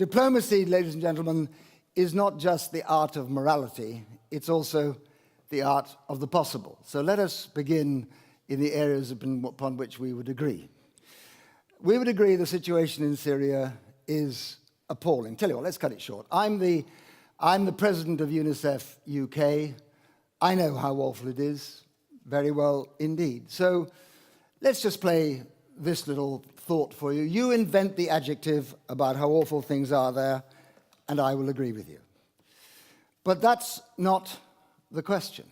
Diplomacy, ladies and gentlemen, is not just the art of morality, it's also the art of the possible. So let us begin in the areas upon which we would agree. We would agree the situation in Syria is appalling. Tell you what, let's cut it short. I'm the president of UNICEF UK. I know how awful it is, very well indeed. So let's just play this little thought for you. You invent the adjective about how awful things are there, and I will agree with you. But that's not the question.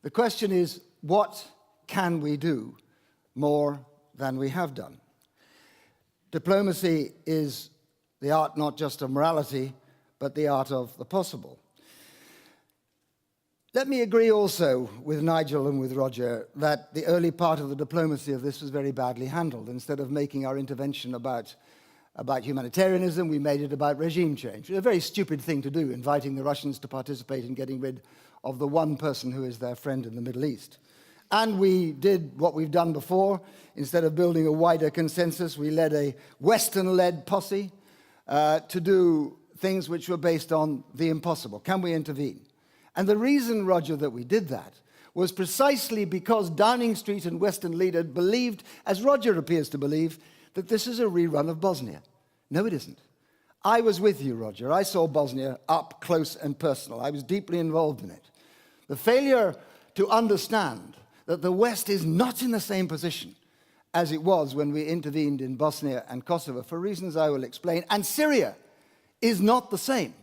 The question is, what can we do more than we have done? Diplomacy is the art not just of morality, but the art of the possible. Let me agree also with Nigel and with Roger that the early part of the diplomacy of this was very badly handled. Instead of making our intervention about humanitarianism, we made it about regime change. It was a very stupid thing to do, inviting the Russians to participate in getting rid of the one person who is their friend in the Middle East. And we did what we've done before. Instead of building a wider consensus, we led a Western-led posse to do things which were based on the impossible. Can we intervene? And the reason, Roger, that we did that was precisely because Downing Street and Western leaders believed, as Roger appears to believe, that this is a rerun of Bosnia. No, it isn't. I was with you, Roger. I saw Bosnia up close and personal. I was deeply involved in it. The failure to understand that the West is not in the same position as it was when we intervened in Bosnia and Kosovo, for reasons I will explain, and Syria is not the same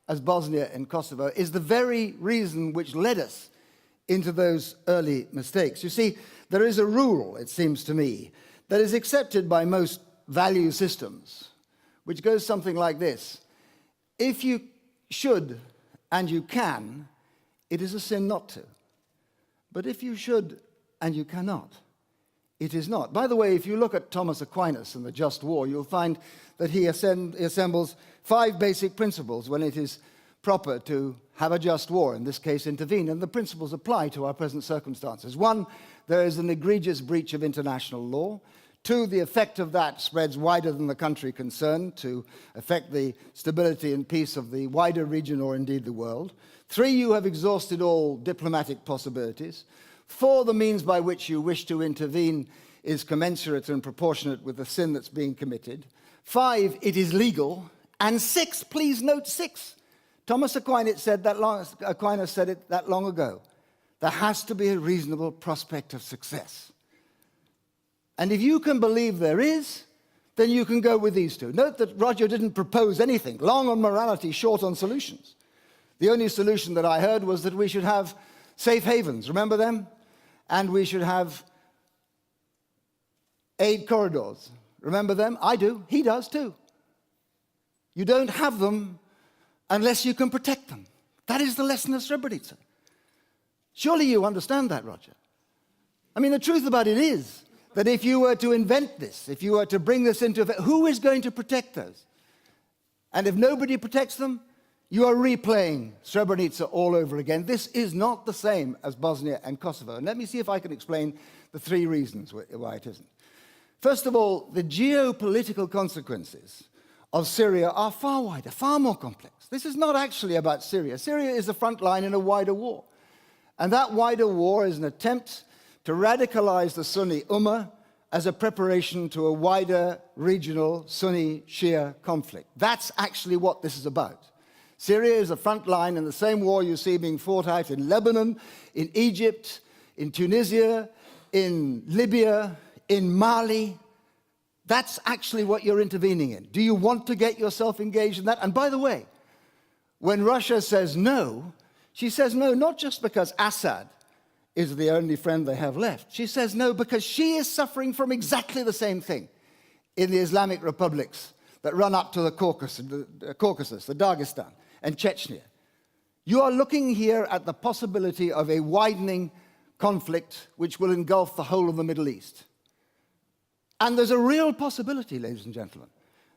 as Bosnia and Kosovo, is the very reason which led us into those early mistakes. You see, there is a rule, it seems to me, that is accepted by most value systems, which goes something like this. If you should and you can, it is a sin not to. But if you should and you cannot, it is not. By the way, if you look at Thomas Aquinas and the Just War, you'll find that he assembles 5 basic principles when it is proper to have a just war, in this case intervene, and the principles apply to our present circumstances. 1, there is an egregious breach of international law. 2, the effect of that spreads wider than the country concerned to affect the stability and peace of the wider region or indeed the world. 3, you have exhausted all diplomatic possibilities. 4, the means by which you wish to intervene is commensurate and proportionate with the sin that's being committed. 5, it is legal. And 6, please note 6. Thomas Aquinas said it that long ago. There has to be a reasonable prospect of success. And if you can believe there is, then you can go with these 2. Note that Roger didn't propose anything, long on morality, short on solutions. The only solution that I heard was that we should have safe havens, remember them? And we should have aid corridors. Remember them? I do. He does too. You don't have them unless you can protect them. That is the lesson of Srebrenica. Surely you understand that, Roger. I mean, the truth about it is that if you were to invent this, if you were to bring this into effect, who is going to protect those? And if nobody protects them, you are replaying Srebrenica all over again. This is not the same as Bosnia and Kosovo. And let me see if I can explain the 3 reasons why it isn't. First of all, the geopolitical consequences of Syria are far wider, far more complex. This is not actually about Syria. Syria is the front line in a wider war. And that wider war is an attempt to radicalize the Sunni Ummah as a preparation to a wider regional Sunni-Shia conflict. That's actually what this is about. Syria is a front line in the same war you see being fought out in Lebanon, in Egypt, in Tunisia, in Libya, in Mali. That's actually what you're intervening in. Do you want to get yourself engaged in that? And by the way, when Russia says no, she says no not just because Assad is the only friend they have left. She says no because she is suffering from exactly the same thing in the Islamic republics that run up to the Caucasus, the Dagestan, and Chechnya. You are looking here at the possibility of a widening conflict which will engulf the whole of the Middle East. And there's a real possibility, ladies and gentlemen,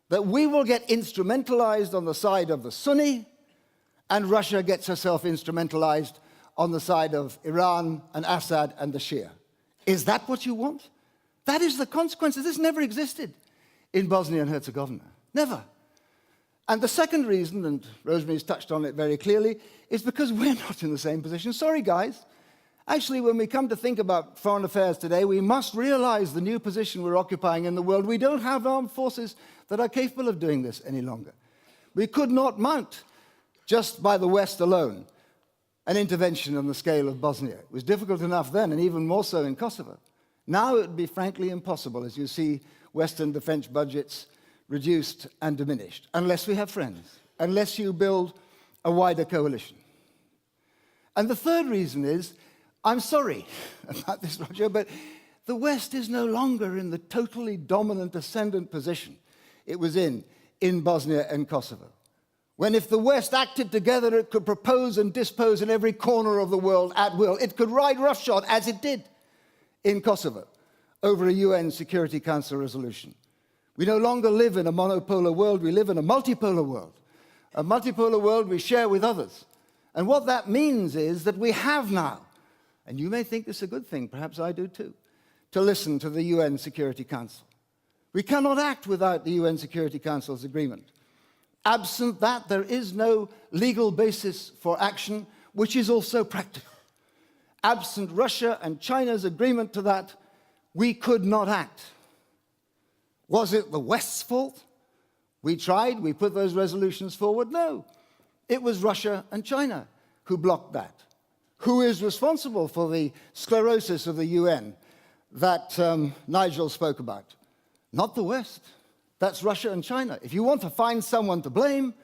that we will get instrumentalized on the side of the Sunni, and Russia gets herself instrumentalized on the side of Iran and Assad and the Shia. Is that what you want? That is the consequences. This never existed in Bosnia and Herzegovina. Never. And the second reason, and Rosemary's touched on it very clearly, is because we're not in the same position. Sorry, guys. Actually, when we come to think about foreign affairs today, we must realize the new position we're occupying in the world. We don't have armed forces that are capable of doing this any longer. We could not mount, just by the West alone, an intervention on the scale of Bosnia. It was difficult enough then, and even more so in Kosovo. Now it would be frankly impossible, as you see Western defense budgets reduced and diminished, unless we have friends, unless you build a wider coalition. And the third reason is, I'm sorry about this, Roger, but the West is no longer in the totally dominant ascendant position it was in Bosnia and Kosovo. When if the West acted together, it could propose and dispose in every corner of the world at will. It could ride roughshod, as it did in Kosovo, over a UN Security Council resolution. We no longer live in a monopolar world, we live in a multipolar world. A multipolar world we share with others. And what that means is that we have now, and you may think this is a good thing, perhaps I do too, to listen to the UN Security Council. We cannot act without the UN Security Council's agreement. Absent that, there is no legal basis for action, which is also practical. Absent Russia and China's agreement to that, we could not act. Was it the West's fault? We tried, we put those resolutions forward. No, it was Russia and China who blocked that. Who is responsible for the sclerosis of the UN that Nigel spoke about? Not the West. That's Russia and China. If you want to find someone to blame,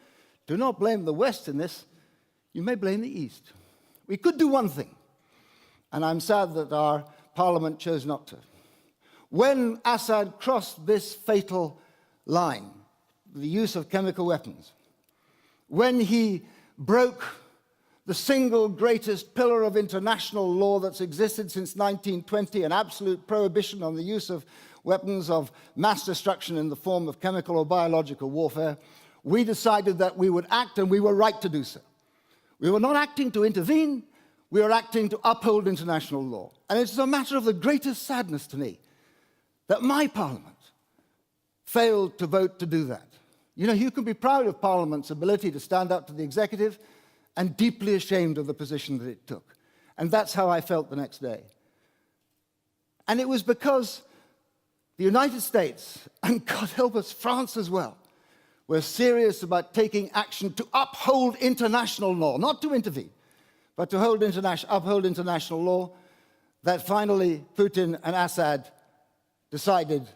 do not blame the West in this. You may blame the East. We could do one thing, and I'm sad that our parliament chose not to. When Assad crossed this fatal line, the use of chemical weapons, when he broke the single greatest pillar of international law that's existed since 1920, an absolute prohibition on the use of weapons of mass destruction in the form of chemical or biological warfare, we decided that we would act, and we were right to do so. We were not acting to intervene, we were acting to uphold international law. And it's a matter of the greatest sadness to me that my parliament failed to vote to do that. You know, you can be proud of Parliament's ability to stand up to the executive and deeply ashamed of the position that it took. And that's how I felt the next day. And it was because the United States, and God help us, France as well, were serious about taking action to uphold international law, not to intervene, but to uphold international law, that finally Putin and Assad decided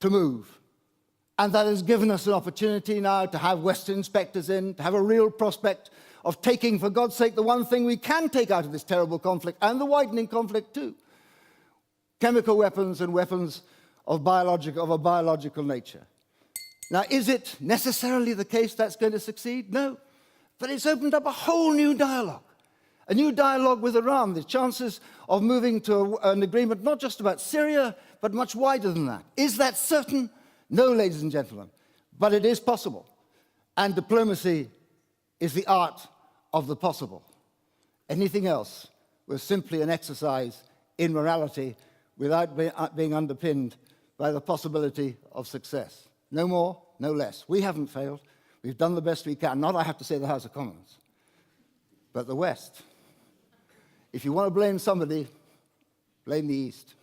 to move. And that has given us an opportunity now to have Western inspectors in, to have a real prospect of taking, for God's sake, the one thing we can take out of this terrible conflict, and the widening conflict too: chemical weapons and weapons of a biological nature. Now, is it necessarily the case that's going to succeed? No. But it's opened up a whole new dialogue with Iran, the chances of moving to an agreement not just about Syria, but much wider than that. Is that certain? No, ladies and gentlemen, but it is possible. And diplomacy is the art of the possible. Anything else was simply an exercise in morality without being underpinned by the possibility of success. No more, no less. We haven't failed. We've done the best we can. Not, I have to say, the House of Commons, but the West. If you want to blame somebody, blame the East.